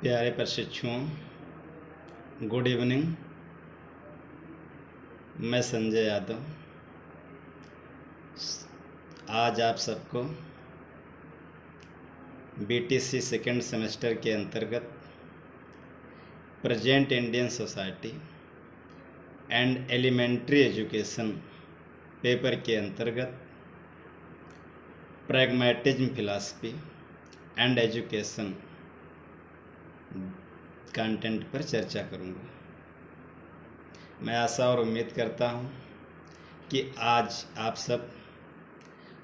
प्यारे प्रशिक्षुओं, good evening. मैं संजय यादव आज आप सबको बीटीसी सेकेंड सेमेस्टर के अंतर्गत present Indian society and elementary education paper के अंतर्गत pragmatism philosophy and education content पर चर्चा करूंगा। मैं आशा और उम्मीद करता हूं कि आज आप सब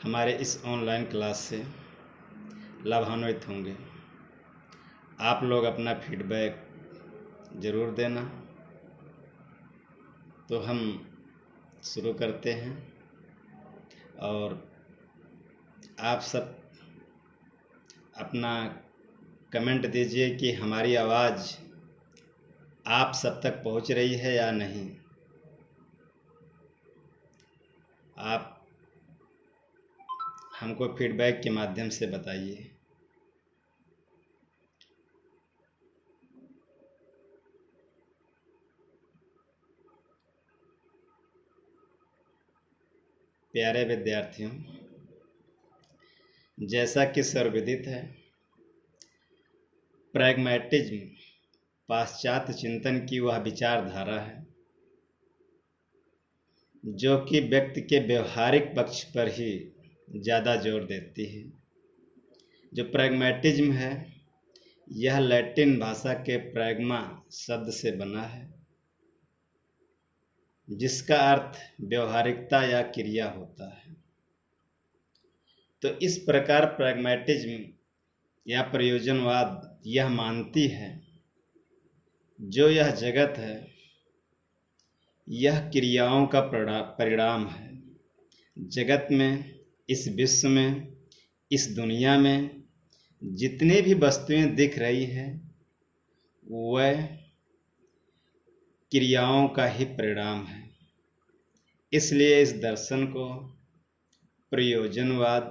हमारे इस ऑनलाइन क्लास से लाभान्वित होंगे। आप लोग अपना फीडबैक ज़रूर देना। तो हम शुरू करते हैं और आप सब अपना कमेंट दीजिए कि हमारी आवाज़ आप सब तक पहुंच रही है या नहीं। आप हमको फीडबैक के माध्यम से बताइए। प्यारे विद्यार्थियों, जैसा कि सर्वविदित है, प्रैग्मैटिज्म पाश्चात्य चिंतन की वह विचारधारा है जो कि व्यक्ति के व्यवहारिक पक्ष पर ही ज़्यादा जोर देती है। जो प्रैग्मैटिज्म है यह लैटिन भाषा के प्रैग्मा शब्द से बना है, जिसका अर्थ व्यवहारिकता या क्रिया होता है। तो इस प्रकार प्रैग्मैटिज्म या प्रयोजनवाद यह मानती है जो यह जगत है यह क्रियाओं का परिणाम है। जगत में, इस विश्व में, इस दुनिया में जितनी भी वस्तुएं दिख रही हैं वह क्रियाओं का ही परिणाम है। इसलिए इस दर्शन को प्रयोजनवाद,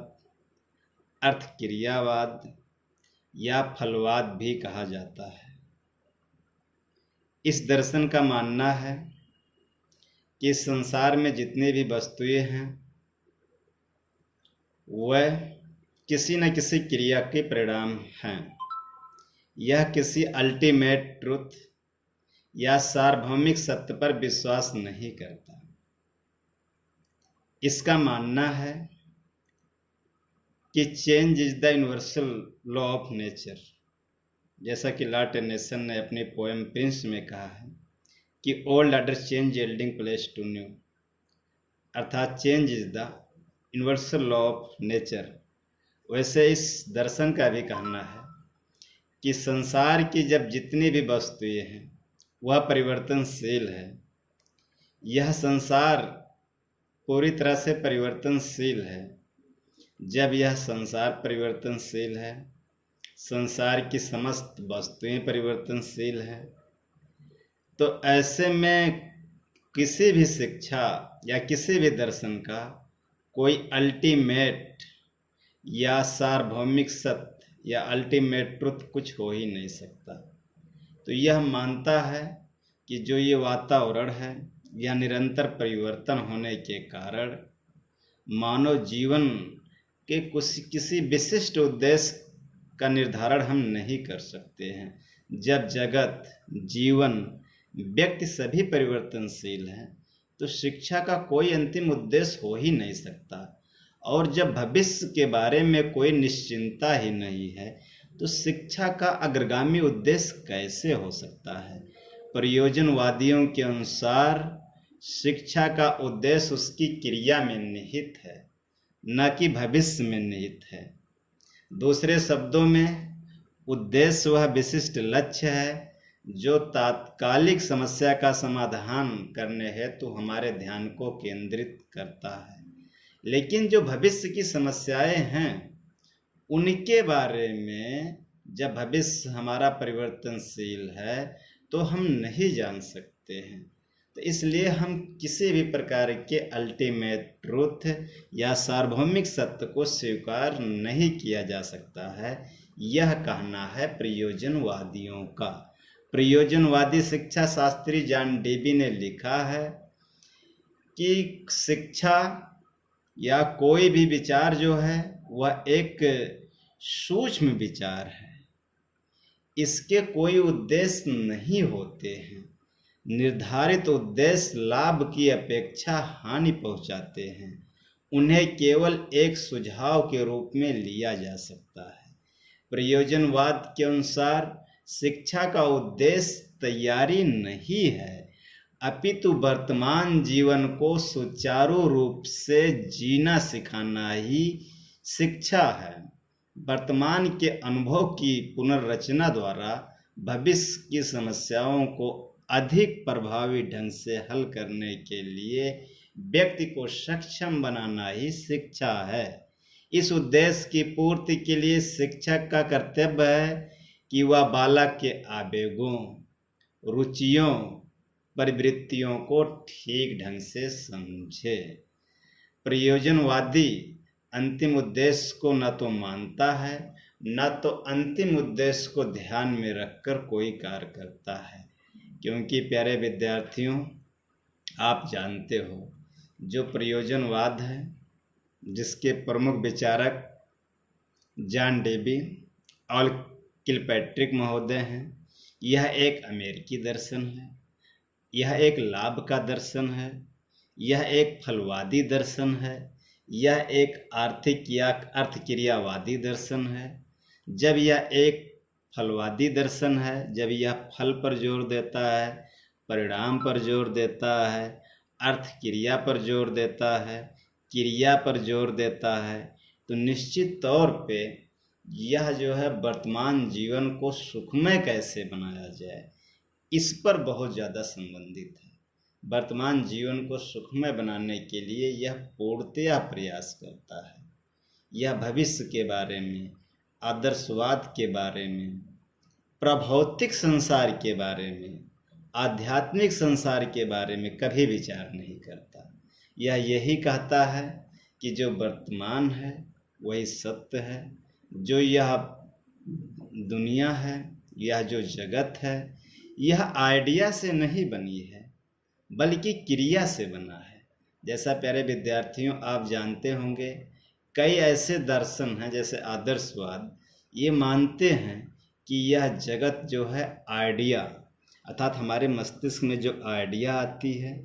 अर्थक्रियावाद या फलवाद भी कहा जाता है। इस दर्शन का मानना है कि संसार में जितनी भी वस्तुएं हैं वह किसी न किसी क्रिया के परिणाम हैं। यह किसी अल्टीमेट ट्रुथ या सार्वभौमिक सत्य पर विश्वास नहीं करता। इसका मानना है कि change is the universal law of nature. जैसा कि लॉर्ड टेनिसन ने अपनी पोएम प्रिंस में कहा है कि old order change yielding place to new, अर्थात change is the universal law of nature. वैसे इस दर्शन का भी कहना है कि संसार की जब जितनी भी वस्तुएं हैं वह परिवर्तनशील है। यह संसार पूरी तरह से परिवर्तनशील है। जब यह संसार परिवर्तनशील है, संसार की समस्त वस्तुएं परिवर्तनशील है, तो ऐसे में किसी भी शिक्षा या किसी भी दर्शन का कोई अल्टीमेट या सार्वभौमिक सत्य या अल्टीमेट ट्रुथ कुछ हो ही नहीं सकता। तो यह मानता है कि जो ये वातावरण है यह निरंतर परिवर्तन होने के कारण मानव जीवन के किसी विशिष्ट उद्देश्य का निर्धारण हम नहीं कर सकते हैं। जब जगत, जीवन, व्यक्ति सभी परिवर्तनशील हैं तो शिक्षा का कोई अंतिम उद्देश्य हो ही नहीं सकता। और जब भविष्य के बारे में कोई निश्चिंता ही नहीं है तो शिक्षा का अग्रगामी उद्देश्य कैसे हो सकता है। प्रयोजनवादियों के अनुसार शिक्षा का उद्देश्य उसकी क्रिया में निहित है, न कि भविष्य में निहित है। दूसरे शब्दों में उद्देश्य वह विशिष्ट लक्ष्य है जो तात्कालिक समस्या का समाधान करने हेतु हमारे ध्यान को केंद्रित करता है। लेकिन जो भविष्य की समस्याएं हैं उनके बारे में, जब भविष्य हमारा परिवर्तनशील है तो हम नहीं जान सकते हैं। तो इसलिए हम किसी भी प्रकार के अल्टीमेट ट्रूथ या सार्वभौमिक सत्य को स्वीकार नहीं किया जा सकता है। यह कहना है प्रयोजनवादियों का। प्रयोजनवादी शिक्षा शास्त्री जॉन डेबी ने लिखा है कि शिक्षा या कोई भी विचार जो है वह एक सूक्ष्म विचार है, इसके कोई उद्देश्य नहीं होते हैं। निर्धारित उद्देश्य लाभ की अपेक्षा हानि पहुंचाते हैं। उन्हें केवल एक सुझाव के रूप में लिया जा सकता है। प्रयोजनवाद के अनुसार शिक्षा का उद्देश्य तैयारी नहीं है, अपितु वर्तमान जीवन को सुचारू रूप से जीना सिखाना ही शिक्षा है। वर्तमान के अनुभव की पुनर्रचना द्वारा भविष्य की समस्याओं को अधिक प्रभावी ढंग से हल करने के लिए व्यक्ति को सक्षम बनाना ही शिक्षा है। इस उद्देश्य की पूर्ति के लिए शिक्षक का कर्तव्य है कि वह बालक के आवेगों, रुचियों, प्रवृत्तियों को ठीक ढंग से समझे। प्रयोजनवादी अंतिम उद्देश्य को न तो मानता है, न तो अंतिम उद्देश्य को ध्यान में रखकर कोई कार्य करता है। क्योंकि प्यारे विद्यार्थियों, आप जानते हो जो प्रयोजनवाद है, जिसके प्रमुख विचारक जॉन डेबी और किलपैट्रिक महोदय हैं, यह एक अमेरिकी दर्शन है, यह एक लाभ का दर्शन है, यह एक फलवादी दर्शन है, यह एक आर्थिक या अर्थक्रियावादी दर्शन है। जब यह एक फलवादी दर्शन है, जब यह फल पर जोर देता है, परिणाम पर जोर देता है, अर्थक्रिया पर जोर देता है, क्रिया पर जोर देता है, तो निश्चित तौर पे यह जो है वर्तमान जीवन को सुखमय कैसे बनाया जाए, इस पर बहुत ज़्यादा संबंधित है। वर्तमान जीवन को सुखमय बनाने के लिए यह पूर्णतया प्रयास करता है। यह भविष्य के बारे में, आदर्शवाद के बारे में, प्रभौतिक संसार के बारे में, आध्यात्मिक संसार के बारे में कभी विचार नहीं करता। यह यही कहता है कि जो वर्तमान है वही सत्य है। जो यह दुनिया है, यह जो जगत है, यह आइडिया से नहीं बनी है बल्कि क्रिया से बना है। जैसा प्यारे विद्यार्थियों आप जानते होंगे, कई ऐसे दर्शन हैं जैसे आदर्शवाद, ये मानते हैं कि यह जगत जो है आइडिया, अर्थात हमारे मस्तिष्क में जो आइडिया आती है,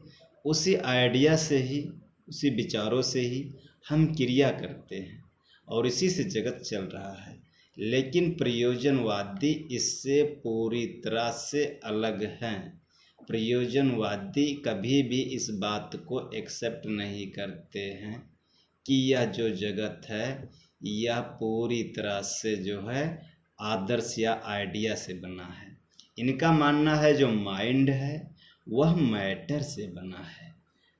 उसी आइडिया से ही, उसी विचारों से ही हम क्रिया करते हैं और इसी से जगत चल रहा है। लेकिन प्रयोजनवादी इससे पूरी तरह से अलग हैं। प्रयोजनवादी कभी भी इस बात को एक्सेप्ट नहीं करते हैं कि यह जो जगत है यह पूरी तरह से जो है आदर्श या आइडिया से बना है। इनका मानना है जो माइंड है वह मैटर से बना है।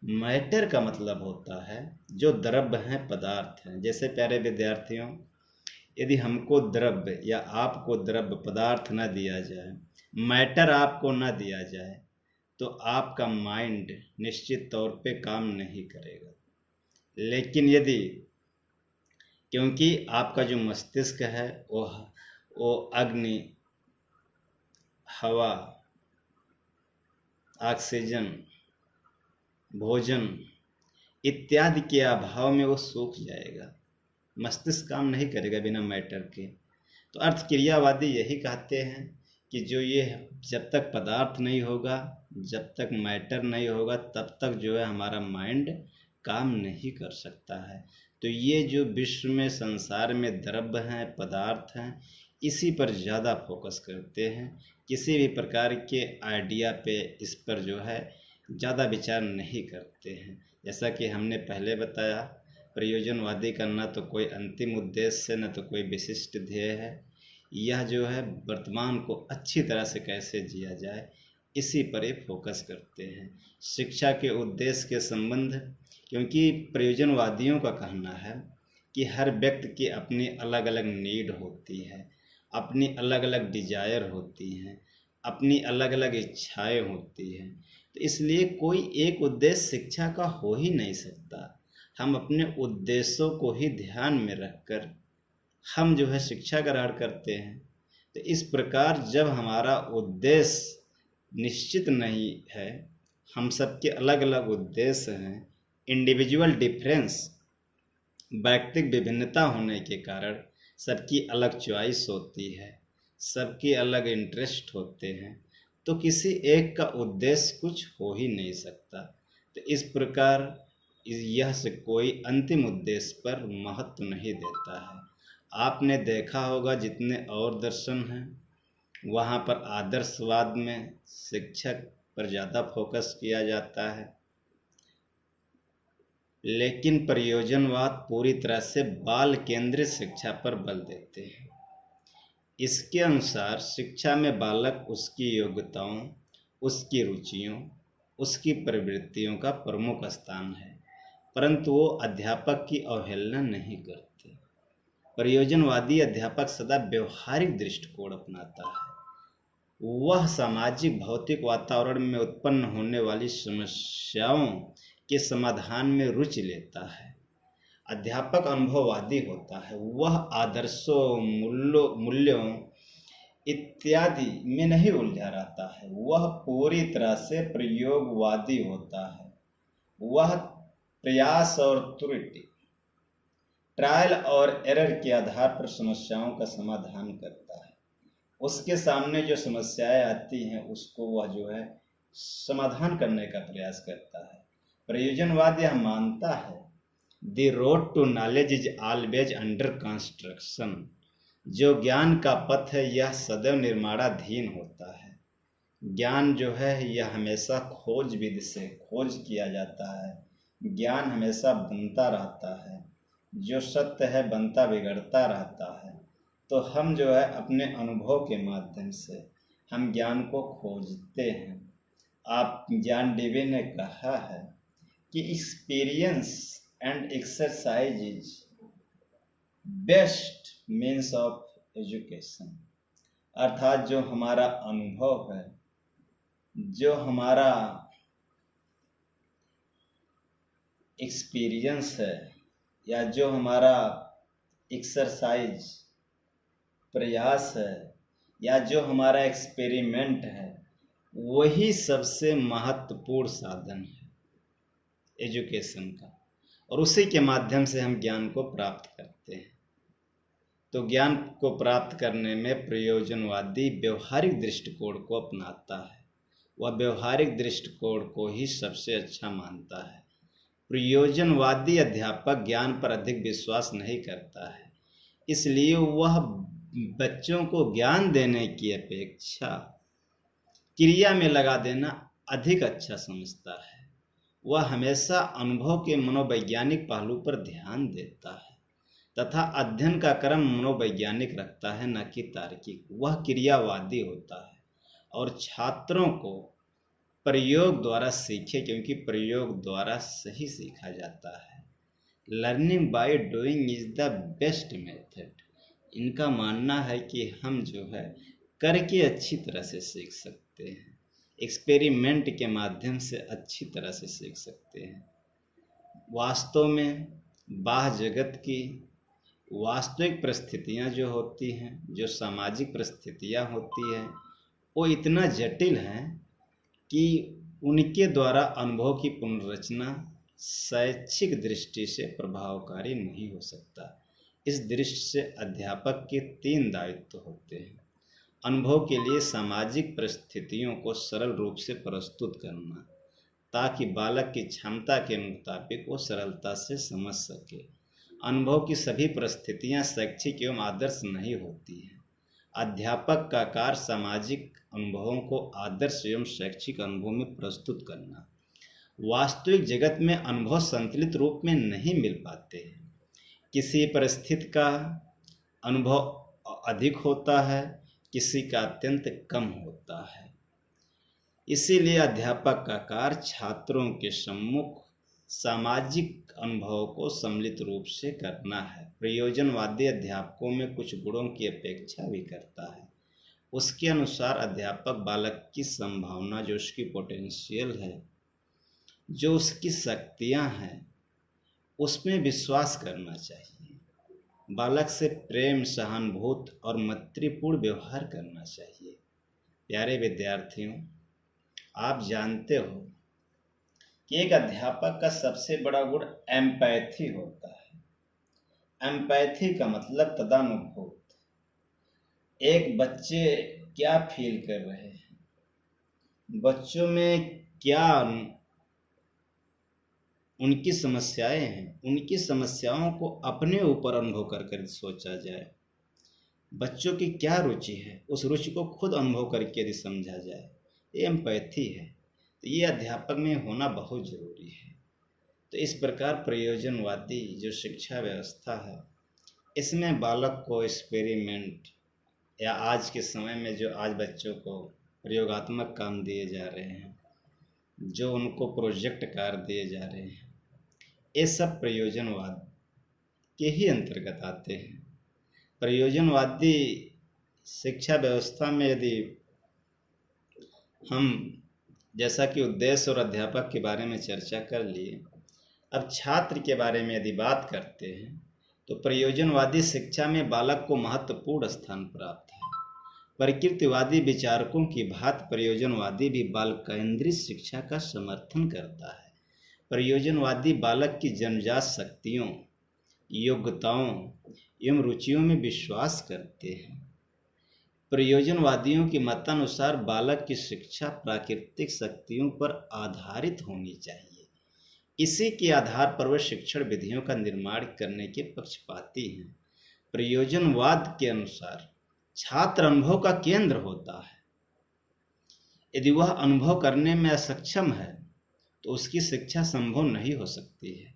मैटर का मतलब होता है जो द्रव्य हैं, पदार्थ हैं। जैसे प्यारे विद्यार्थियों, यदि हमको द्रव्य या आपको द्रव्य पदार्थ न दिया जाए, मैटर आपको न दिया जाए, तो आपका माइंड निश्चित तौर पे काम नहीं करेगा। लेकिन यदि, क्योंकि आपका जो मस्तिष्क है वो अग्नि, हवा, ऑक्सीजन, भोजन इत्यादि के अभाव में वो सूख जाएगा। मस्तिष्क काम नहीं करेगा बिना मैटर के। तो अर्थक्रियावादी यही कहते हैं कि जो ये जब तक पदार्थ नहीं होगा, जब तक मैटर नहीं होगा, तब तक जो है हमारा माइंड काम नहीं कर सकता है। तो ये जो विश्व में, संसार में द्रव्य हैं, पदार्थ हैं, इसी पर ज़्यादा फोकस करते हैं। किसी भी प्रकार के आइडिया पे, इस पर जो है ज़्यादा विचार नहीं करते हैं। जैसा कि हमने पहले बताया, प्रयोजनवादी का न तो कोई अंतिम उद्देश्य है, न तो कोई विशिष्ट ध्येय है। यह जो है वर्तमान को अच्छी तरह से कैसे जिया जाए, इसी पर ही फोकस करते हैं। शिक्षा के उद्देश्य के संबंध, क्योंकि प्रयोजनवादियों का कहना है कि हर व्यक्ति की अपनी अलग अलग नीड होती है, अपनी अलग अलग डिजायर होती हैं, अपनी अलग अलग इच्छाएं होती हैं। तो इसलिए कोई एक उद्देश्य शिक्षा का हो ही नहीं सकता। हम अपने उद्देश्यों को ही ध्यान में रखकर हम जो है शिक्षा ग्रहण करते हैं। तो इस प्रकार जब हमारा उद्देश्य निश्चित नहीं है, हम सबके अलग अलग उद्देश्य हैं, इंडिविजुअल डिफरेंस, व्यक्तिगत विभिन्नता होने के कारण सबकी अलग चॉइस होती है, सबके अलग इंटरेस्ट होते हैं, तो किसी एक का उद्देश्य कुछ हो ही नहीं सकता। तो इस प्रकार यह से कोई अंतिम उद्देश्य पर महत्व नहीं देता है। आपने देखा होगा जितने और दर्शन हैं वहाँ पर आदर्शवाद में शिक्षक पर ज़्यादा फोकस किया जाता है, लेकिन प्रयोजनवाद पूरी तरह से बाल केंद्रित शिक्षा पर बल देते हैं। इसके अनुसार शिक्षा में बालक उसकी योग्यताओं, उसकी रुचियों, उसकी प्रवृत्तियों का प्रमुख स्थान है, परंतु वो अध्यापक की अवहेलना नहीं करते। प्रयोजनवादी अध्यापक सदा व्यवहारिक दृष्टिकोण अपनाता है। वह सामाजिक भौतिक वातावरण में उत्पन्न होने वाली समस्याओं के समाधान में रुचि लेता है। अध्यापक अनुभववादी होता है। वह आदर्शों, मूल्यों इत्यादि में नहीं उलझा रहता है। वह पूरी तरह से प्रयोगवादी होता है। वह प्रयास और त्रुटि, ट्रायल और एरर के आधार पर समस्याओं का समाधान करता है। उसके सामने जो समस्याएं आती हैं उसको वह जो है समाधान करने का प्रयास करता है। प्रयोजनवाद यह मानता है the road to knowledge is always under construction. जो ज्ञान का पथ है यह सदैव निर्माणाधीन होता है। ज्ञान जो है यह हमेशा खोज विधि से खोज किया जाता है। ज्ञान हमेशा बनता रहता है। जो सत्य है बनता बिगड़ता रहता है। तो हम जो है अपने अनुभव के माध्यम से हम ज्ञान को खोजते हैं। आप ज्ञान डीवी ने कहा है कि experience and exercise is best means of education. अर्थात जो हमारा अनुभव है, जो हमारा एक्सपीरियंस है, या जो हमारा एक्सरसाइज प्रयास है, या जो हमारा एक्सपेरिमेंट है, वही सबसे महत्वपूर्ण साधन है एजुकेशन का, और उसी के माध्यम से हम ज्ञान को प्राप्त करते हैं। तो ज्ञान को प्राप्त करने में प्रयोजनवादी व्यवहारिक दृष्टिकोण को अपनाता है। वह व्यवहारिक दृष्टिकोण को ही सबसे अच्छा मानता है। प्रयोजनवादी अध्यापक ज्ञान पर अधिक विश्वास नहीं करता है, इसलिए वह बच्चों को ज्ञान देने की अपेक्षा क्रिया में लगा देना अधिक अच्छा समझता है। वह हमेशा अनुभव के मनोवैज्ञानिक पहलू पर ध्यान देता है तथा अध्ययन का क्रम मनोवैज्ञानिक रखता है, न कि तार्किक। वह क्रियावादी होता है और छात्रों को प्रयोग द्वारा सीखे, क्योंकि प्रयोग द्वारा सही सीखा जाता है। Learning by doing is the best method. इनका मानना है कि हम जो है करके अच्छी तरह से सीख सकते हैं, एक्सपेरिमेंट के माध्यम से अच्छी तरह से सीख सकते हैं। वास्तव में बाह्य जगत की वास्तविक परिस्थितियां जो होती हैं, जो सामाजिक परिस्थितियां होती हैं, वो इतना जटिल हैं कि उनके द्वारा अनुभव की पुनर्रचना शैक्षिक दृष्टि से प्रभावकारी नहीं हो सकता। इस दृष्टि से अध्यापक के 3 दायित्व होते हैं। अनुभव के लिए सामाजिक परिस्थितियों को सरल रूप से प्रस्तुत करना, ताकि बालक की क्षमता के मुताबिक वो सरलता से समझ सके। अनुभव की सभी परिस्थितियां शैक्षिक एवं आदर्श नहीं होती हैं। अध्यापक का कार्य सामाजिक अनुभवों को आदर्श एवं शैक्षिक अनुभव में प्रस्तुत करना। वास्तविक जगत में अनुभव संतुलित रूप में नहीं मिल पाते हैं। किसी परिस्थिति का अनुभव अधिक होता है, किसी का अत्यंत कम होता है। इसीलिए अध्यापक का कार्य छात्रों के सम्मुख सामाजिक अनुभव को सम्मिलित रूप से करना है। प्रयोजनवादी अध्यापकों में कुछ गुणों की अपेक्षा भी करता है। उसके अनुसार अध्यापक बालक की संभावना, जो उसकी पोटेंशियल है, जो उसकी शक्तियां हैं, उसमें विश्वास करना चाहिए। बालक से प्रेम, सहानुभूति और मैत्रीपूर्ण व्यवहार करना चाहिए। प्यारे विद्यार्थियों, आप जानते हो कि एक अध्यापक का सबसे बड़ा गुण एम्पैथी होता है। एम्पैथी का मतलब तदानुभूति। एक बच्चे क्या फील कर रहे हैं, बच्चों में क्या उनकी समस्याएं हैं, उनकी समस्याओं को अपने ऊपर अनुभव कर सोचा जाए। बच्चों की क्या रुचि है, उस रुचि को खुद अनुभव करके यदि समझा जाए, ये एम्पैथी है। तो ये अध्यापक में होना बहुत जरूरी है। तो इस प्रकार प्रयोजनवादी जो शिक्षा व्यवस्था है, इसमें बालक को एक्सपेरिमेंट या आज के समय में जो आज बच्चों को प्रयोगात्मक काम दिए जा रहे हैं, जो उनको प्रोजेक्ट कार्य दिए जा रहे हैं, ये सब प्रयोजनवाद के ही अंतर्गत आते हैं। प्रयोजनवादी शिक्षा व्यवस्था में यदि हम जैसा कि उद्देश्य और अध्यापक के बारे में चर्चा कर लिए, अब छात्र के बारे में यदि बात करते हैं तो प्रयोजनवादी शिक्षा में बालक को महत्वपूर्ण स्थान प्राप्त है। प्रकृतिवादी विचारकों की भांति प्रयोजनवादी भी बाल केंद्रित शिक्षा का समर्थन करता है। प्रयोजनवादी बालक की जन्मजात शक्तियों, योग्यताओं एवं रुचियों में विश्वास करते हैं। प्रयोजनवादियों के मतानुसार बालक की शिक्षा प्राकृतिक शक्तियों पर आधारित होनी चाहिए। इसी के आधार पर वे शिक्षण विधियों का निर्माण करने के पक्षपाती हैं। प्रयोजनवाद के अनुसार छात्र अनुभव का केंद्र होता है। यदि वह अनुभव करने में असक्षम है तो उसकी शिक्षा संभव नहीं हो सकती है।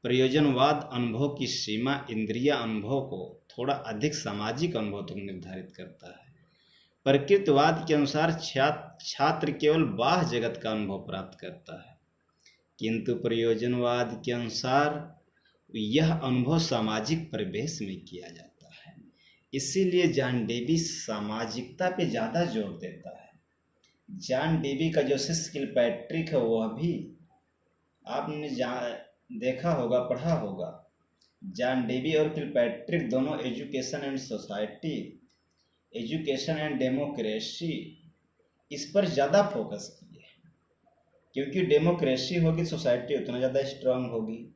प्रयोजनवाद अनुभव की सीमा इंद्रिय अनुभव को थोड़ा अधिक सामाजिक अनुभव तक निर्धारित करता है। प्रकृतिवाद के अनुसार छात्र केवल बाह्य जगत का अनुभव प्राप्त करता है, किंतु प्रयोजनवाद के अनुसार यह अनुभव सामाजिक परिवेश में किया जाता है। इसीलिए जॉन डेवी सामाजिकता पे ज़्यादा जोर देता है। जॉन डेवी का जो शिष्य किलपैट्रिक है, वह भी आपने देखा होगा, पढ़ा होगा। जॉन डेवी और किलपैट्रिक दोनों education and society, education and democracy, इस पर ज़्यादा फोकस किए, क्योंकि डेमोक्रेसी होगी सोसाइटी उतना ज़्यादा स्ट्रांग होगी,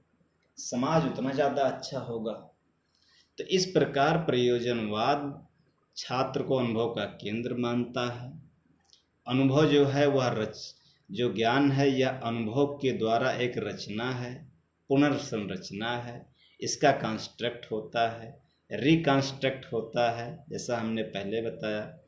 समाज उतना ज़्यादा अच्छा होगा। तो इस प्रकार प्रयोजनवाद छात्र को अनुभव का केंद्र मानता है। अनुभव जो है वह जो ज्ञान है, यह अनुभव के द्वारा एक रचना है, पुनर्संरचना है। इसका कंस्ट्रक्ट होता है, रिकंस्ट्रक्ट होता है। जैसा हमने पहले बताया,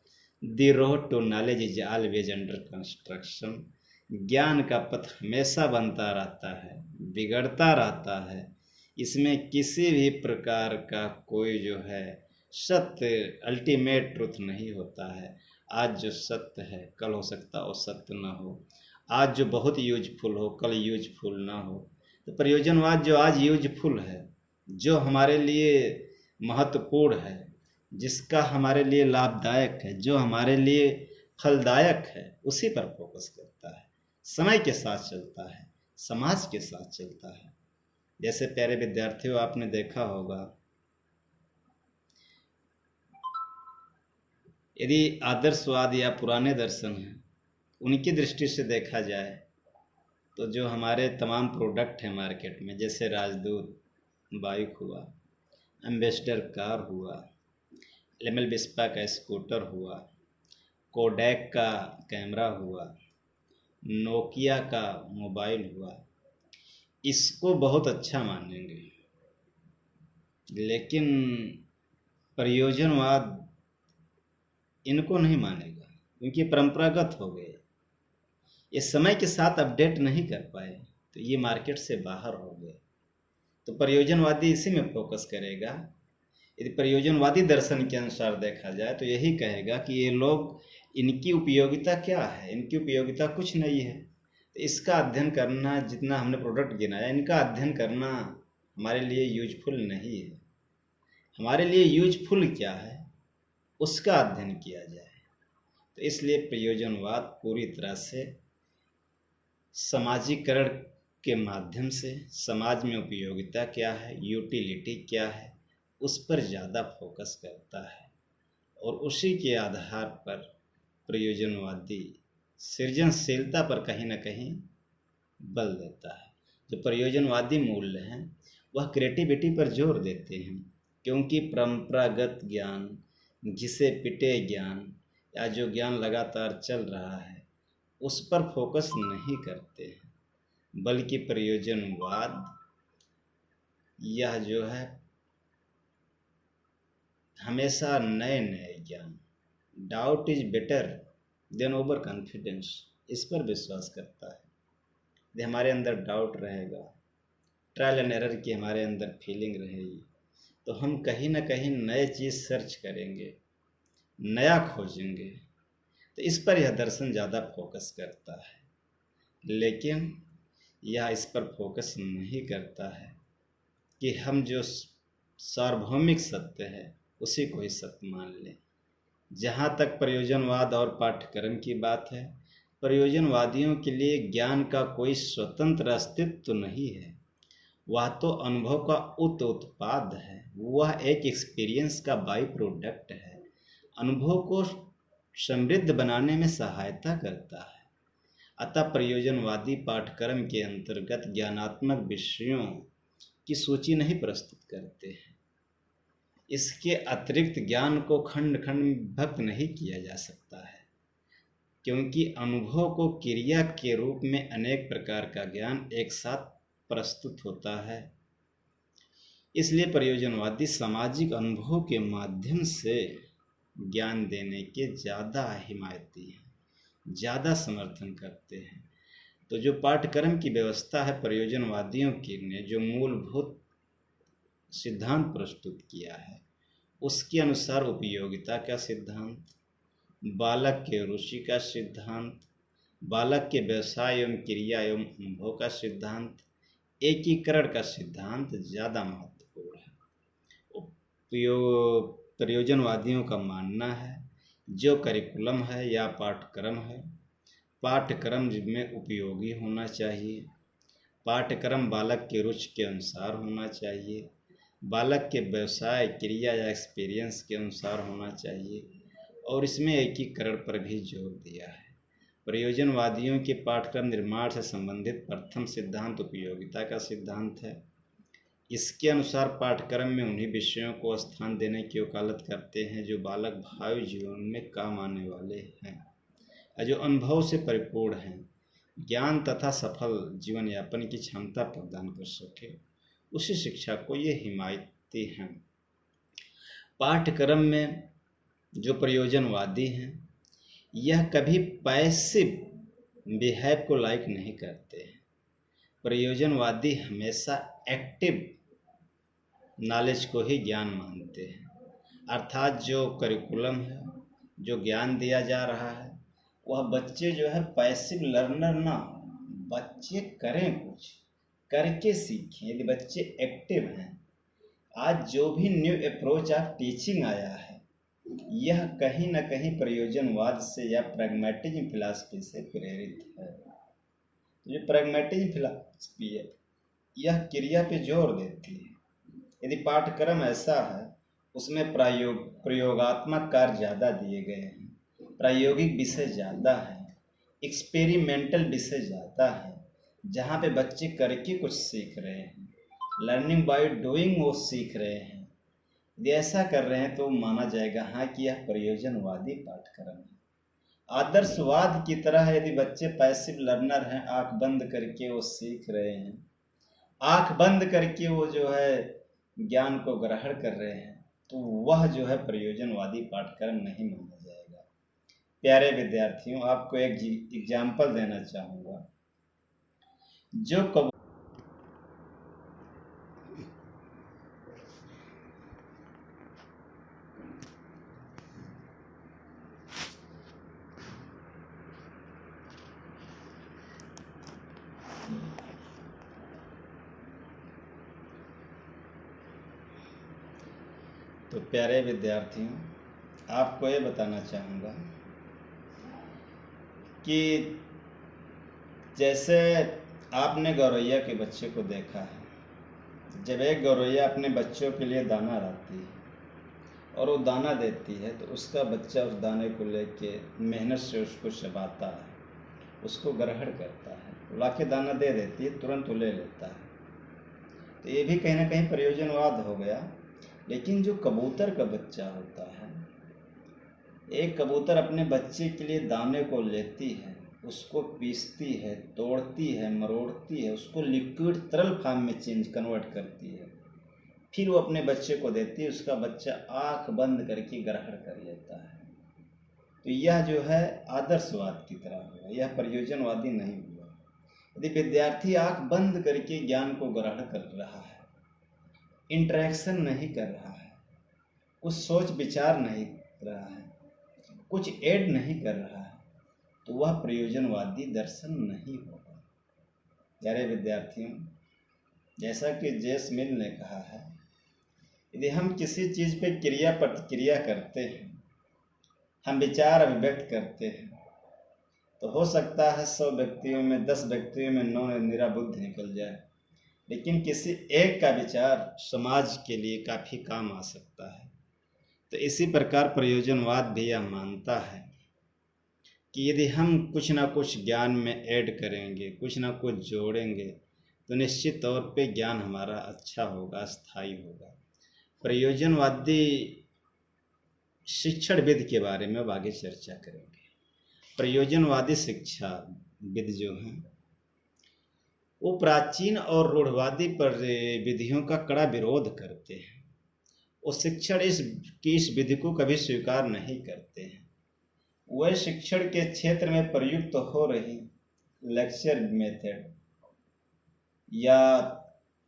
the road to knowledge is always under construction. ज्ञान का पथ हमेशा बनता रहता है, बिगड़ता रहता है। इसमें किसी भी प्रकार का कोई जो है सत्य, अल्टीमेट ट्रुथ नहीं होता है। आज जो सत्य है कल हो सकता है वो सत्य ना हो, आज जो बहुत यूजफुल हो कल यूजफुल ना हो। तो प्रयोजनवाद जो आज यूजफुल है, जो हमारे लिए महत्वपूर्ण है, जिसका हमारे लिए लाभदायक है, जो हमारे लिए फलदायक है, उसी पर फोकस करता है। समय के साथ चलता है, समाज के साथ चलता है। जैसे प्यारे विद्यार्थियों, आपने देखा होगा, यदि आदर्शवाद या पुराने दर्शन हैं, उनकी दृष्टि से देखा जाए तो जो हमारे तमाम प्रोडक्ट हैं मार्केट में, जैसे राजदूत बाइक हुआ, एम्बेसडर कार हुआ, लेमल बिस्पा का स्कूटर हुआ, कोडैक का कैमरा हुआ, नोकिया का मोबाइल हुआ, इसको बहुत अच्छा मानेंगे, लेकिन प्रयोजनवाद इनको नहीं मानेगा, क्योंकि परंपरागत हो गए, ये समय के साथ अपडेट नहीं कर पाए, तो ये मार्केट से बाहर हो गए। तो प्रयोजनवादी इसी में फोकस करेगा। यदि प्रयोजनवादी दर्शन के अनुसार देखा जाए तो यही कहेगा कि ये लोग, इनकी उपयोगिता क्या है, इनकी उपयोगिता कुछ नहीं है। तो इसका अध्ययन करना, जितना हमने प्रोडक्ट गिनाया, इनका अध्ययन करना हमारे लिए यूजफुल नहीं है। हमारे लिए यूजफुल क्या है, उसका अध्ययन किया जाए। तो इसलिए प्रयोजनवाद पूरी तरह से समाजीकरण के माध्यम से समाज में उपयोगिता क्या है, यूटिलिटी क्या है, उस पर ज़्यादा फोकस करता है और उसी के आधार पर प्रयोजनवादी सृजनशीलता पर कहीं ना कहीं बल देता है। जो प्रयोजनवादी मूल्य हैं वह क्रिएटिविटी पर जोर देते हैं, क्योंकि परंपरागत ज्ञान, घिसे पिटे ज्ञान या जो ज्ञान लगातार चल रहा है उस पर फोकस नहीं करते हैं, बल्कि प्रयोजनवाद यह जो है हमेशा नए नए ज्ञान, doubt is better than over confidence, इस पर विश्वास करता है। यदि हमारे अंदर डाउट रहेगा, ट्रायल एंड एरर की हमारे अंदर फीलिंग रहेगी, तो हम कहीं ना कहीं नए चीज़ सर्च करेंगे, नया खोजेंगे। तो इस पर यह दर्शन ज़्यादा फोकस करता है, लेकिन यह इस पर फोकस नहीं करता है कि हम जो सार्वभौमिक सत्य है उसी को ही सत्य मान लें। जहाँ तक प्रयोजनवाद और पाठ्यक्रम की बात है, प्रयोजनवादियों के लिए ज्ञान का कोई स्वतंत्र अस्तित्व तो नहीं है, वह तो अनुभव का उत्पाद है, वह एक एक्सपीरियंस का बाई प्रोडक्ट है, अनुभव को समृद्ध बनाने में सहायता करता है। अतः प्रयोजनवादी पाठ्यक्रम के अंतर्गत ज्ञानात्मक विषयों की सूची नहीं प्रस्तुत करते हैं। इसके अतिरिक्त ज्ञान को खंड खंड में विभक्त नहीं किया जा सकता है, क्योंकि अनुभव को क्रिया के रूप में अनेक प्रकार का ज्ञान एक साथ प्रस्तुत होता है। इसलिए प्रयोजनवादी सामाजिक अनुभव के माध्यम से ज्ञान देने के ज़्यादा हिमायती हैं, ज़्यादा समर्थन करते हैं। तो जो पाठ्यक्रम की व्यवस्था है प्रयोजनवादियों की ने जो मूलभूत सिद्धांत प्रस्तुत किया है, उसके अनुसार उपयोगिता का सिद्धांत, बालक के रुचि का सिद्धांत, बालक के व्यवसाय एवं क्रिया एवं अनुभव का सिद्धांत, एकीकरण का सिद्धांत ज़्यादा महत्वपूर्ण है। प्रयोजनवादियों का मानना है जो करिकुलम है या पाठ्यक्रम है, पाठ्यक्रम में उपयोगी होना चाहिए, पाठ्यक्रम बालक के रुचि के अनुसार होना चाहिए, बालक के व्यवसाय, क्रिया या एक्सपीरियंस के अनुसार होना चाहिए, और इसमें एकीकरण पर भी जोर दिया है। प्रयोजनवादियों के पाठ्यक्रम निर्माण से संबंधित प्रथम सिद्धांत उपयोगिता का सिद्धांत है। इसके अनुसार पाठ्यक्रम में उन्हीं विषयों को स्थान देने की वकालत करते हैं जो बालक भावी जीवन में काम आने वाले हैं, जो अनुभव से परिपूर्ण हैं, ज्ञान तथा सफल जीवन यापन की क्षमता प्रदान कर सके, उसी शिक्षा को ये हिमायती हैं। पाठ्यक्रम में जो प्रयोजनवादी हैं यह कभी पैसिव बिहेव को लाइक नहीं करते हैं। प्रयोजनवादी हमेशा एक्टिव नॉलेज को ही ज्ञान मानते हैं, अर्थात जो करिकुलम है, जो ज्ञान दिया जा रहा है, वह बच्चे जो है पैसिव लर्नर ना हो, बच्चे करें, कुछ करके सीखें। यदि बच्चे एक्टिव हैं, आज जो भी न्यू अप्रोच ऑफ टीचिंग आया है यह कहीं ना कहीं प्रयोजनवाद से या प्रैग्मैटिज्म फिलॉसफी से प्रेरित है। जो प्रैग्मैटिज्म फिलॉसफी है यह क्रिया पे जोर देती है। यदि पाठ्यक्रम ऐसा है उसमें प्रयोगात्मक कार्य ज़्यादा दिए गए हैं, प्रायोगिक विषय ज़्यादा है, एक्सपेरिमेंटल विषय ज़्यादा है, जहाँ पे बच्चे करके कुछ सीख रहे हैं, लर्निंग बाय डूइंग वो सीख रहे हैं, यदि ऐसा कर रहे हैं तो माना जाएगा हाँ कि यह प्रयोजनवादी पाठ्यक्रम है। आदर्शवाद की तरह यदि बच्चे पैसिव लर्नर हैं, आंख बंद करके वो सीख रहे हैं, आंख बंद करके वो जो है ज्ञान को ग्रहण कर रहे हैं, तो वह जो है प्रयोजनवादी पाठ्यक्रम नहीं माना जाएगा। प्यारे विद्यार्थियों, आपको एक एग्जाम्पल देना चाहूँगा। जो तो प्यारे विद्यार्थियों, आपको ये बताना चाहूँगा कि जैसे आपने गौरैया के बच्चे को देखा है, जब एक गौरैया अपने बच्चों के लिए दाना लाती है और वो दाना देती है तो उसका बच्चा उस दाने को लेके मेहनत से उसको चबाता है, उसको ग्रहण करता है, ला के दाना दे देती है, तुरंत वो ले लेता है। तो ये भी कहीं ना कहीं प्रयोजनवाद हो गया। लेकिन जो कबूतर का बच्चा होता है, एक कबूतर अपने बच्चे के लिए दाने को लेती है, उसको पीसती है, तोड़ती है, मरोड़ती है, उसको लिक्विड तरल फॉर्म में कन्वर्ट करती है, फिर वो अपने बच्चे को देती है। उसका बच्चा आंख बंद करके ग्रहण कर लेता है। तो यह जो है आदर्शवाद की तरह हुआ, यह प्रयोजनवादी नहीं हुआ। यदि विद्यार्थी आंख बंद करके ज्ञान को ग्रहण कर रहा है, इंटरेक्शन नहीं कर रहा है, कुछ सोच विचार नहीं कर रहा है, कुछ ऐड नहीं कर रहा है, तो वह प्रयोजनवादी दर्शन नहीं होगा। प्यारे विद्यार्थियों, जैसा कि जेस मिल ने कहा है, यदि हम किसी चीज़ पे क्रिया प्रतिक्रिया करते हैं, हम विचार अभिव्यक्त करते हैं, तो हो सकता है 100 व्यक्तियों में 10 व्यक्तियों में निराबुद्ध निकल जाए, लेकिन किसी एक का विचार समाज के लिए काफ़ी काम आ सकता है। तो इसी प्रकार प्रयोजनवाद भी यह मानता है कि यदि हम कुछ ना कुछ ज्ञान में ऐड करेंगे, कुछ ना कुछ जोड़ेंगे, तो निश्चित तौर पे ज्ञान हमारा अच्छा होगा, स्थायी होगा। प्रयोजनवादी शिक्षणविद के बारे में अब आगे चर्चा करेंगे। प्रयोजनवादी शिक्षाविद जो हैं, वो प्राचीन और रूढ़वादी पर विधियों का कड़ा विरोध करते हैं। वो शिक्षण इस विधि को कभी स्वीकार नहीं करते हैं। वह शिक्षण के क्षेत्र में प्रयुक्त हो रही लेक्चर मेथड या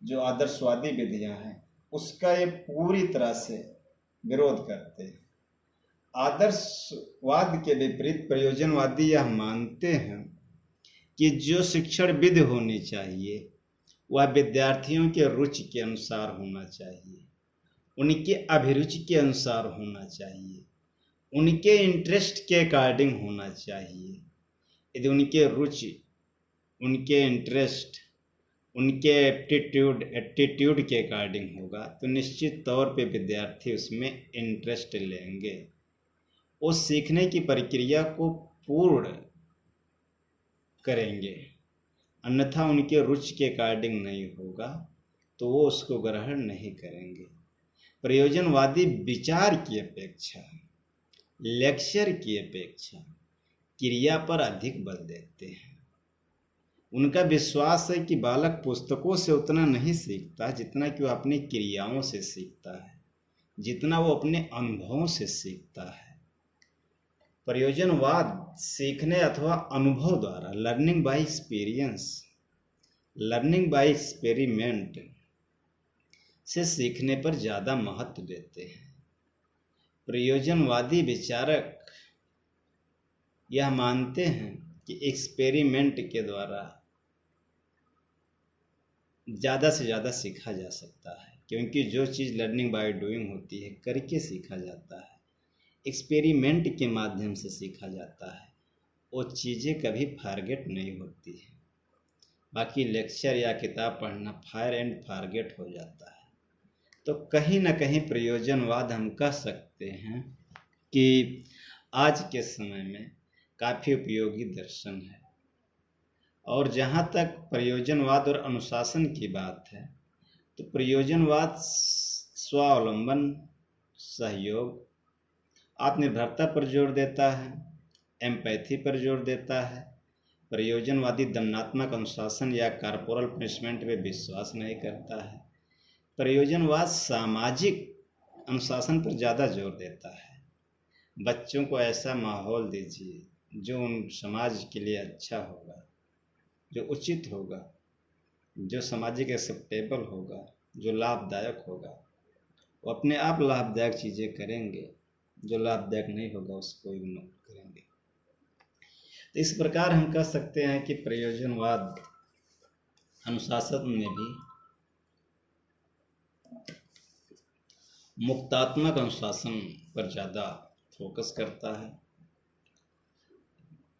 जो आदर्शवादी विधियां हैं, उसका ये पूरी तरह से विरोध करते हैं। आदर्शवाद के विपरीत प्रयोजनवादी यह मानते हैं कि जो शिक्षण विधि होनी चाहिए वह विद्यार्थियों के रुचि के अनुसार होना चाहिए, उनके अभिरुचि के अनुसार होना चाहिए, उनके इंटरेस्ट के अकॉर्डिंग होना चाहिए। यदि उनके रुचि, उनके इंटरेस्ट, उनके एप्टीट्यूड के अकॉर्डिंग होगा तो निश्चित तौर पे विद्यार्थी उसमें इंटरेस्ट लेंगे, वो सीखने की प्रक्रिया को पूर्ण करेंगे। अन्यथा उनके रुचि के अकॉर्डिंग नहीं होगा तो वो उसको ग्रहण नहीं करेंगे। प्रयोजनवादी विचार की अपेक्षा, लेक्चर की अपेक्षा क्रिया पर अधिक बल देते हैं। उनका विश्वास है कि बालक पुस्तकों से उतना नहीं सीखता जितना कि वो अपनी क्रियाओं से सीखता है, जितना वो अपने अनुभवों से सीखता है। प्रयोजनवाद सीखने अथवा अनुभव द्वारा, learning by experience, learning by experiment से सीखने पर ज़्यादा महत्व देते हैं। प्रयोजनवादी विचारक यह मानते हैं कि एक्सपेरिमेंट के द्वारा ज़्यादा से ज़्यादा सीखा जा सकता है, क्योंकि जो चीज़ लर्निंग बाय डूइंग होती है, करके सीखा जाता है, एक्सपेरिमेंट के माध्यम से सीखा जाता है, वो चीज़ें कभी फॉरगेट नहीं होती है। बाकी लेक्चर या किताब पढ़ना फायर एंड फॉरगेट हो जाता है। तो कहीं ना कहीं प्रयोजनवाद हम कह सकते हैं कि आज के समय में काफ़ी उपयोगी दर्शन है। और जहाँ तक प्रयोजनवाद और अनुशासन की बात है, तो प्रयोजनवाद स्वावलंबन, सहयोग, आत्मनिर्भरता पर जोर देता है, एम्पैथी पर जोर देता है। प्रयोजनवादी दंडात्मक अनुशासन या कॉर्पोरल पनिशमेंट में विश्वास नहीं करता है। प्रयोजनवाद सामाजिक अनुशासन पर ज़्यादा जोर देता है। बच्चों को ऐसा माहौल दीजिए जो उन समाज के लिए अच्छा होगा, जो उचित होगा, जो सामाजिक एक्सेप्टेबल होगा, जो लाभदायक होगा। वो अपने आप लाभदायक चीज़ें करेंगे, जो लाभदायक नहीं होगा उसको इग्नोर करेंगे। तो इस प्रकार हम कह सकते हैं कि प्रयोजनवाद अनुशासन में भी मुक्तात्मक अनुशासन पर ज़्यादा फोकस करता है।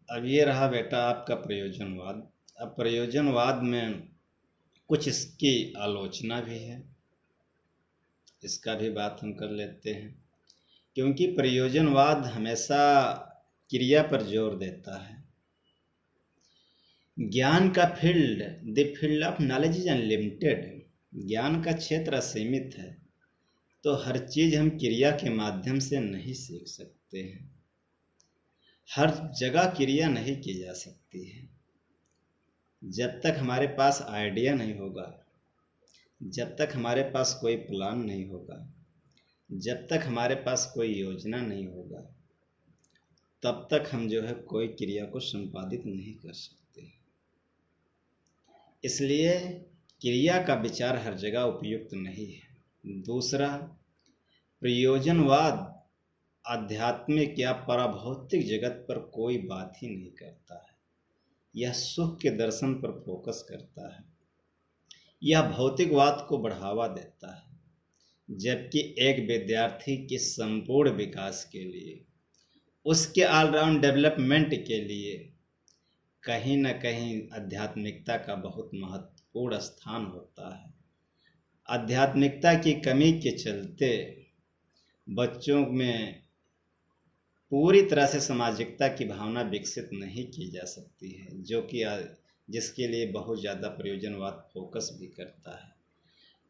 अब ये रहा बेटा आपका प्रयोजनवाद। अब प्रयोजनवाद में कुछ इसकी आलोचना भी है, इसका भी बात हम कर लेते हैं। क्योंकि प्रयोजनवाद हमेशा क्रिया पर जोर देता है। ज्ञान का field, the field of knowledge is unlimited. ज्ञान का क्षेत्र असीमित है, तो हर चीज हम क्रिया के माध्यम से नहीं सीख सकते हैं। हर जगह क्रिया नहीं की जा सकती है। जब तक हमारे पास आइडिया नहीं होगा, जब तक हमारे पास कोई प्लान नहीं होगा, जब तक हमारे पास कोई योजना नहीं होगा, तब तक हम जो है कोई क्रिया को संपादित नहीं कर सकते। इसलिए क्रिया का विचार हर जगह उपयुक्त नहीं है। दूसरा, प्रयोजनवाद आध्यात्मिक या पराभौतिक जगत पर कोई बात ही नहीं करता है। यह सुख के दर्शन पर फोकस करता है। यह भौतिकवाद को बढ़ावा देता है, जबकि एक विद्यार्थी के संपूर्ण विकास के लिए, उसके ऑलराउंड डेवलपमेंट के लिए कहीं न कहीं आध्यात्मिकता का बहुत महत्वपूर्ण स्थान होता है। आध्यात्मिकता की कमी के चलते बच्चों में पूरी तरह से सामाजिकता की भावना विकसित नहीं की जा सकती है, जो कि जिसके लिए बहुत ज़्यादा प्रयोजनवाद फोकस भी करता है।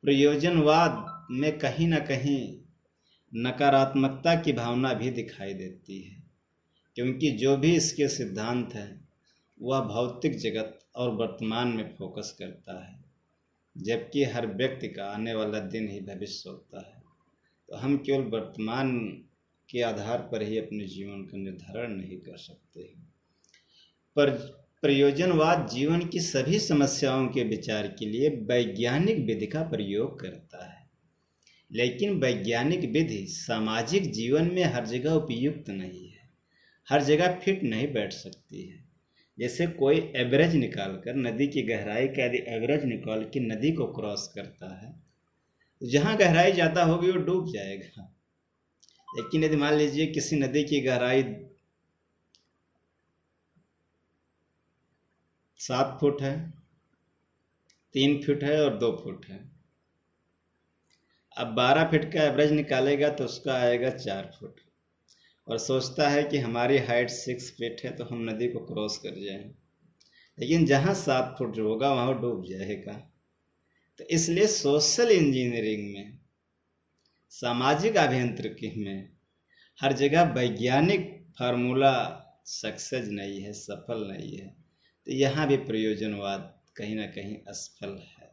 प्रयोजनवाद में कहीं न कहीं नकारात्मकता की भावना भी दिखाई देती है, क्योंकि जो भी इसके सिद्धांत हैं वह भौतिक जगत और वर्तमान में फोकस करता है, जबकि हर व्यक्ति का आने वाला दिन ही भविष्य होता है। तो हम केवल वर्तमान के आधार पर ही अपने जीवन का निर्धारण नहीं कर सकते। पर प्रयोजनवाद जीवन की सभी समस्याओं के विचार के लिए वैज्ञानिक विधि का प्रयोग करता है, लेकिन वैज्ञानिक विधि सामाजिक जीवन में हर जगह उपयुक्त नहीं है, हर जगह फिट नहीं बैठ सकती है। जैसे कोई एवरेज निकाल कर, नदी की गहराई का यदि एवरेज निकाल के नदी को क्रॉस करता है, जहाँ गहराई ज़्यादा होगी वो डूब जाएगा। लेकिन यदि मान लीजिए किसी नदी की गहराई 7 फुट है, 3 फुट है और 2 फुट है, अब 12 फीट का एवरेज निकालेगा तो उसका आएगा 4 फुट, और सोचता है कि हमारी हाइट 6 फीट है तो हम नदी को क्रॉस कर जाएं, लेकिन जहाँ 7 फुट होगा वहाँ डूब जाएगा। तो इसलिए सोशल इंजीनियरिंग में, सामाजिक अभियांत्रिकी में हर जगह वैज्ञानिक फार्मूला सक्सेस नहीं है, सफल नहीं है। तो यहाँ भी प्रयोजनवाद कहीं ना कहीं असफल है।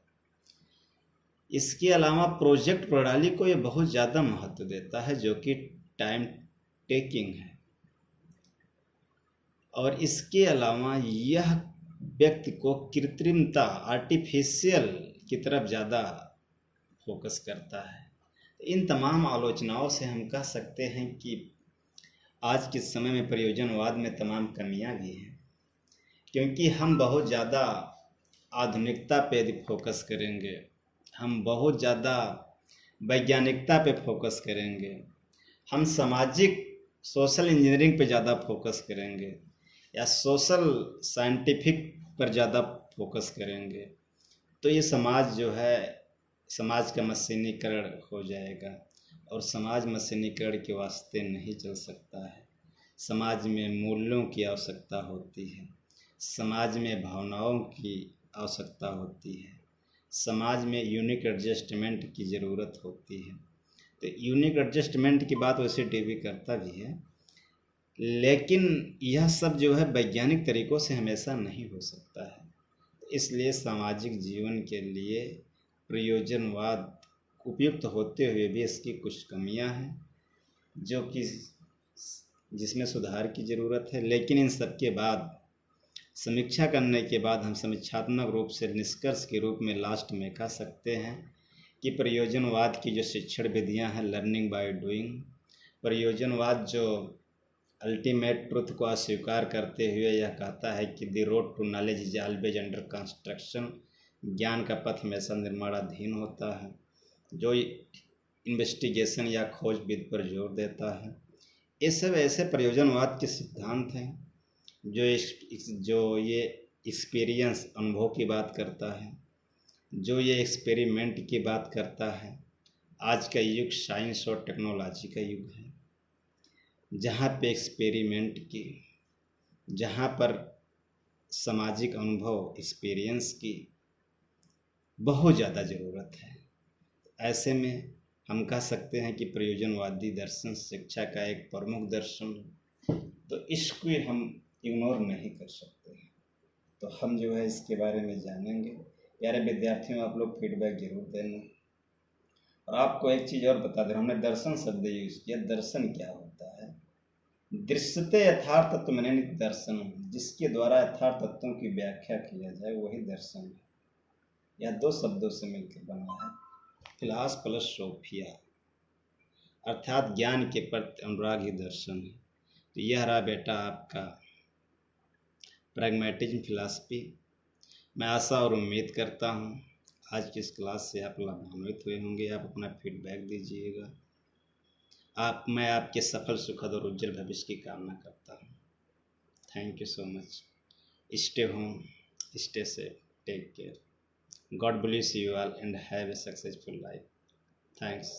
इसके अलावा प्रोजेक्ट प्रणाली को ये बहुत ज़्यादा महत्व देता है, जो कि टाइम टेकिंग है, और इसके अलावा यह व्यक्ति को कृत्रिमता, आर्टिफिशियल की तरफ ज़्यादा फोकस करता है। इन तमाम आलोचनाओं से हम कह सकते हैं कि आज के समय में प्रयोजनवाद में तमाम कमियां भी हैं, क्योंकि हम बहुत ज़्यादा आधुनिकता पे यदि फोकस करेंगे, हम बहुत ज़्यादा वैज्ञानिकता पे फोकस करेंगे, हम सामाजिक सोशल इंजीनियरिंग पे ज़्यादा फोकस करेंगे या सोशल साइंटिफिक पर ज़्यादा फोकस करेंगे, तो ये समाज जो है, समाज का मशीनीकरण हो जाएगा, और समाज मशीनीकरण के वास्ते नहीं चल सकता है। समाज में मूल्यों की आवश्यकता होती है, समाज में भावनाओं की आवश्यकता होती है, समाज में यूनिक एडजस्टमेंट की ज़रूरत होती है। तो यूनिक एडजस्टमेंट की बात वैसे टीवी करता भी है, लेकिन यह सब जो है वैज्ञानिक तरीक़ों से हमेशा नहीं हो सकता है। इसलिए सामाजिक जीवन के लिए प्रयोजनवाद उपयुक्त होते हुए भी इसकी कुछ कमियां हैं, जो कि जिसमें सुधार की ज़रूरत है। लेकिन इन सब के बाद समीक्षा करने के बाद हम समीक्षात्मक रूप से निष्कर्ष के रूप में लास्ट में कह सकते हैं कि प्रयोजनवाद की जो शिक्षण विधियां हैं, लर्निंग बाय डूइंग, प्रयोजनवाद जो अल्टीमेट ट्रुथ को अस्वीकार करते हुए यह कहता है कि the road to knowledge is always under construction, ज्ञान का पथ हमेशा निर्माणाधीन होता है, जो इन्वेस्टिगेशन या खोज विधि पर जोर देता है। ये सब ऐसे प्रयोजनवाद के सिद्धांत हैं जो ये एक्सपीरियंस, अनुभव की बात करता है, जो ये एक्सपेरिमेंट की बात करता है, आज का युग साइंस और टेक्नोलॉजी का युग है, जहाँ पे एक्सपेरिमेंट की, जहाँ पर सामाजिक अनुभव एक्सपीरियंस की बहुत ज़्यादा ज़रूरत है। ऐसे में हम कह सकते हैं कि प्रयोजनवादी दर्शन शिक्षा का एक प्रमुख दर्शन है, तो इसको हम इग्नोर नहीं कर सकते हैं। तो हम जो है इसके बारे में जानेंगे। प्यारे विद्यार्थियों, आप लोग फीडबैक जरूर देना। और आपको एक चीज़ और बता दें, हमने दर्शन शब्द यूज़ किया। दर्शन क्या होता है? दृश्यते यथार्थ तत्व माने दर्शन, जिसके द्वारा यथार्थ तत्वों की व्याख्या किया जाए वही दर्शन है। यह दो शब्दों से मिलकर बना है, फिलॉस प्लस सोफिया, अर्थात ज्ञान के प्रति अनुराग ही दर्शन है। तो यह रहा बेटा आपका प्रैग्मेटिज्म फिलॉसफी। मैं आशा और उम्मीद करता हूँ आज की इस क्लास से आप लाभान्वित हुए होंगे। आप अपना फीडबैक दीजिएगा। मैं आपके सफल, सुखद और उज्जवल भविष्य की कामना करता हूँ। Thank you so much. Stay home, stay safe, take care. God bless you all and have a successful life. Thanks.